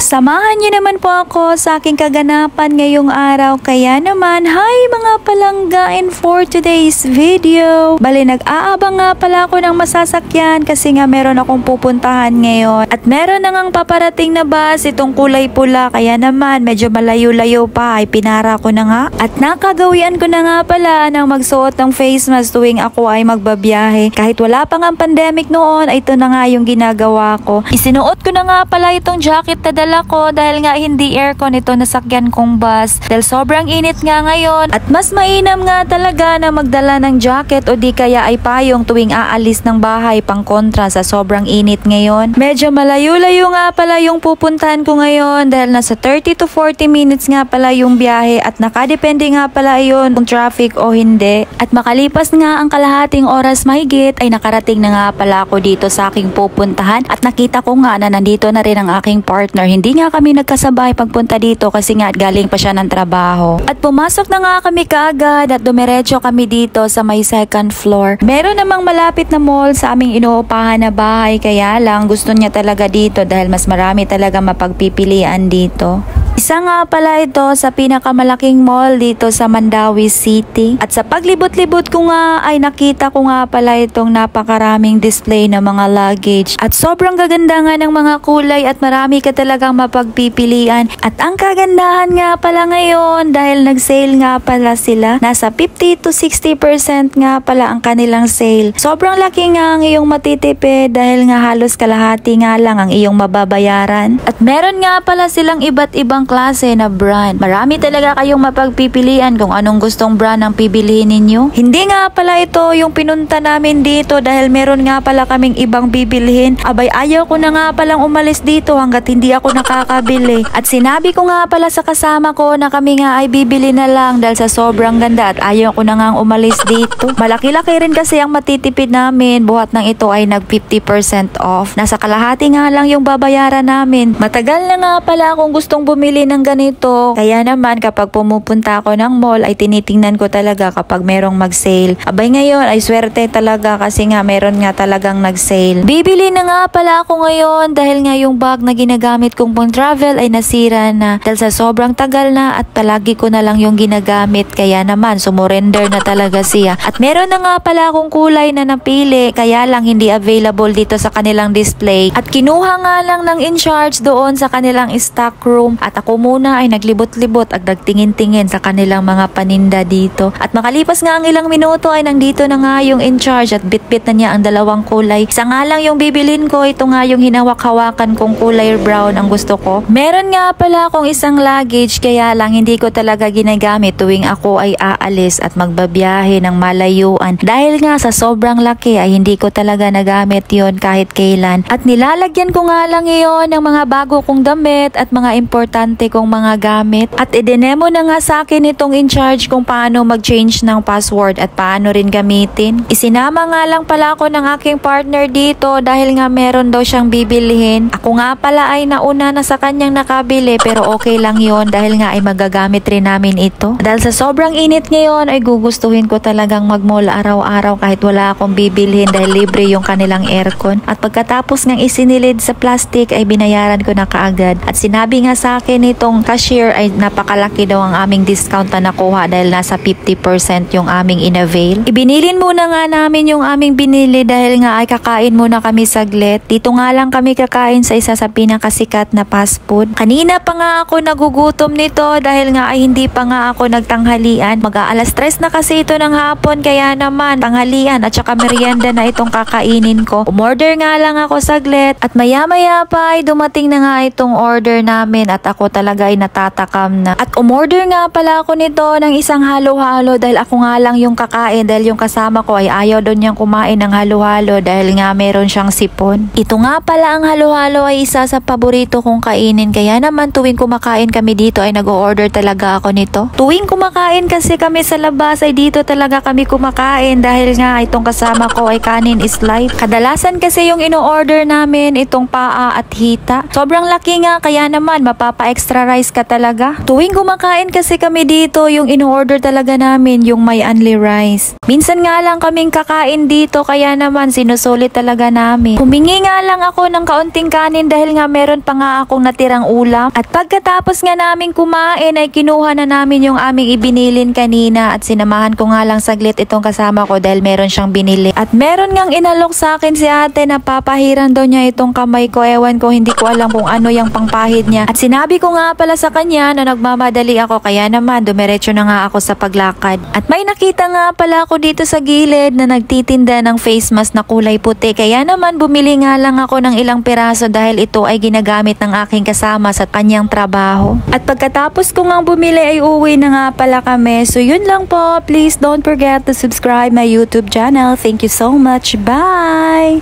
Samahan niyo naman po ako sa aking kaganapan ngayong araw. Kaya naman, hi mga palanggain for today's video. Bali, nag-aabang nga pala ako ng masasakyan kasi nga meron akong pupuntahan ngayon. At meron na ngang paparating na bus, itong kulay pula. Kaya naman, medyo malayo-layo pa ay pinara ko na nga. At nakagawian ko na nga pala ng magsuot ng face mask tuwing ako ay magbabiyahe. Kahit wala pa nga pandemic noon, ay ito na nga yung ginagawa ko. Isinuot ko na nga pala itong jacket na dala ko dahil nga hindi aircon ito nasakyan kong bus. Dahil sobrang init nga ngayon at mas mainam nga talaga na magdala ng jacket o di kaya ay payong tuwing aalis ng bahay pang kontra sa sobrang init ngayon. Medyo malayo-layo nga pala yung pupuntahan ko ngayon dahil nasa 30 to 40 minutes nga pala yung biyahe at nakadepende nga pala yun kung traffic o hindi. At makalipas nga ang kalahating oras mahigit ay nakarating na nga pala ako dito sa aking pupuntahan at nakita ko nga na nandito na rin ang aking partner. Hindi nga kami nagkasabay pagpunta dito kasi nga galing pa siya ng trabaho. At pumasok na nga kami kaagad at dumiretso kami dito sa may second floor. Meron namang malapit na mall sa aming inuupahan na bahay kaya lang gusto niya talaga dito dahil mas marami talaga mapagpipilian dito. Isa nga pala ito sa pinakamalaking mall dito sa Mandawi City. At sa paglibot-libot ko nga ay nakita ko nga pala itong napakaraming display ng mga luggage. At sobrang gaganda nga ng mga kulay at marami ka talagang mapagpipilian. At ang kagandahan nga pala ngayon dahil nag-sale nga pala sila. Nasa 50 to 60% nga pala ang kanilang sale. Sobrang laki nga ang iyong matitipid dahil nga halos kalahati nga lang ang iyong mababayaran. At meron nga pala silang iba't ibang klase na brand. Marami talaga kayong mapagpipilian kung anong gustong brand ang pipiliin ninyo. Hindi nga pala ito yung pinunta namin dito dahil meron nga pala kaming ibang bibilhin. Abay, ayaw ko na nga palang umalis dito hanggat hindi ako nakakabili. At sinabi ko nga pala sa kasama ko na kami nga ay bibili na lang dahil sa sobrang ganda at ayaw ko na nga umalis dito. Malaki-laki rin kasi ang matitipid namin. Buhat ng ito ay nag 50% off. Nasa kalahati nga lang yung babayaran namin. Matagal na nga pala akong gustong bumili ng ganito. Kaya naman kapag pumupunta ako ng mall ay tinitingnan ko talaga kapag merong mag-sale. Abay ngayon ay swerte talaga kasi nga meron nga talagang nag-sale. Bibili na nga pala ako ngayon dahil nga yung bag na ginagamit kong pang travel ay nasira na dahil sa sobrang tagal na at palagi ko na lang yung ginagamit. Kaya naman sumurrender na talaga siya. At meron na nga pala akong kulay na napili kaya lang hindi available dito sa kanilang display. At kinuha nga lang ng in-charge doon sa kanilang stock room. At ako muna ay naglibot-libot at nagtingin-tingin sa kanilang mga paninda dito. At makalipas nga ang ilang minuto ay nandito na nga yung in-charge at bit-bit na niya ang dalawang kulay. Isa nga lang yung bibilin ko, ito nga yung hinawak-hawakan kong kulay brown ang gusto ko. Meron nga pala akong isang luggage kaya lang hindi ko talaga ginagamit tuwing ako ay aalis at magbabiyahe ng malayuan. Dahil nga sa sobrang laki ay hindi ko talaga nagamit yon kahit kailan. At nilalagyan ko nga lang iyon ng mga bago kong damit at mga importante kong mga gamit. At idinemo na nga sa akin itong in-charge kung paano mag-change ng password at paano rin gamitin. Isinama nga lang pala ako ng aking partner dito dahil nga meron daw siyang bibilihin. Ako nga pala ay nauna na sa kanyang nakabili pero okay lang yon dahil nga ay magagamit rin namin ito. Dahil sa sobrang init ngayon ay gugustuhin ko talagang mag-mall araw-araw kahit wala akong bibilhin dahil libre yung kanilang aircon. At pagkatapos ngang isinilid sa plastic ay binayaran ko na kaagad. At sinabi nga sa akin nitong cashier ay napakalaki daw ang aming discount na nakuha dahil nasa 50% yung aming in-avail. Ibinilin muna nga namin yung aming binili dahil nga ay kakain muna kami saglit. Dito nga lang kami kakain sa isa sa pinakasikat na fast food. Kanina pa nga ako nagugutom nito dahil nga ay hindi pa nga ako nagtanghalian. Mag-aalas 3 na kasi ito ng hapon kaya naman tanghalian at saka merienda na itong kakainin ko. Umorder nga lang ako saglit at maya-maya pa ay dumating na nga itong order namin at ako talaga ay natatakam na. At umorder nga pala ako nito ng isang halo-halo dahil ako nga lang yung kakain dahil yung kasama ko ay ayaw doon niyang kumain ng halo-halo dahil nga meron siyang sipon. Ito nga pala ang halo-halo ay isa sa paborito kong kainin kaya naman tuwing kumakain kami dito ay nag-o-order talaga ako nito. Tuwing kumakain kasi kami sa labas ay dito talaga kami kumakain dahil nga itong kasama ko ay kanin is life. Kadalasan kasi yung ino-order namin itong paa at hita. Sobrang laki nga kaya naman mapapa-extra extra rice ka talaga. Tuwing kumakain kasi kami dito, yung in-order talaga namin yung may only rice. Minsan nga lang kaming kakain dito kaya naman sinusulit talaga namin. Humingi nga lang ako ng kaunting kanin dahil nga meron pa nga akong natirang ulam. At pagkatapos nga namin kumain ay kinuha na namin yung aming ibinilin kanina at sinamahan ko nga lang saglit itong kasama ko dahil meron siyang binili. At meron ngang inalok sa akin si ate na papahiran daw niya itong kamay ko. Ewan ko, hindi ko alam kung ano yung pangpahid niya. At sinabi ko nga pala sa kanya na nagmamadali ako kaya naman dumiretso na nga ako sa paglakad. At may nakita nga pala ako dito sa gilid na nagtitinda ng face mask na kulay puti. Kaya naman bumili nga lang ako ng ilang piraso dahil ito ay ginagamit ng aking kasama sa kanyang trabaho. At pagkatapos ko nga bumili ay uwi na nga pala kami. So yun lang po. Please don't forget to subscribe my YouTube channel. Thank you so much. Bye!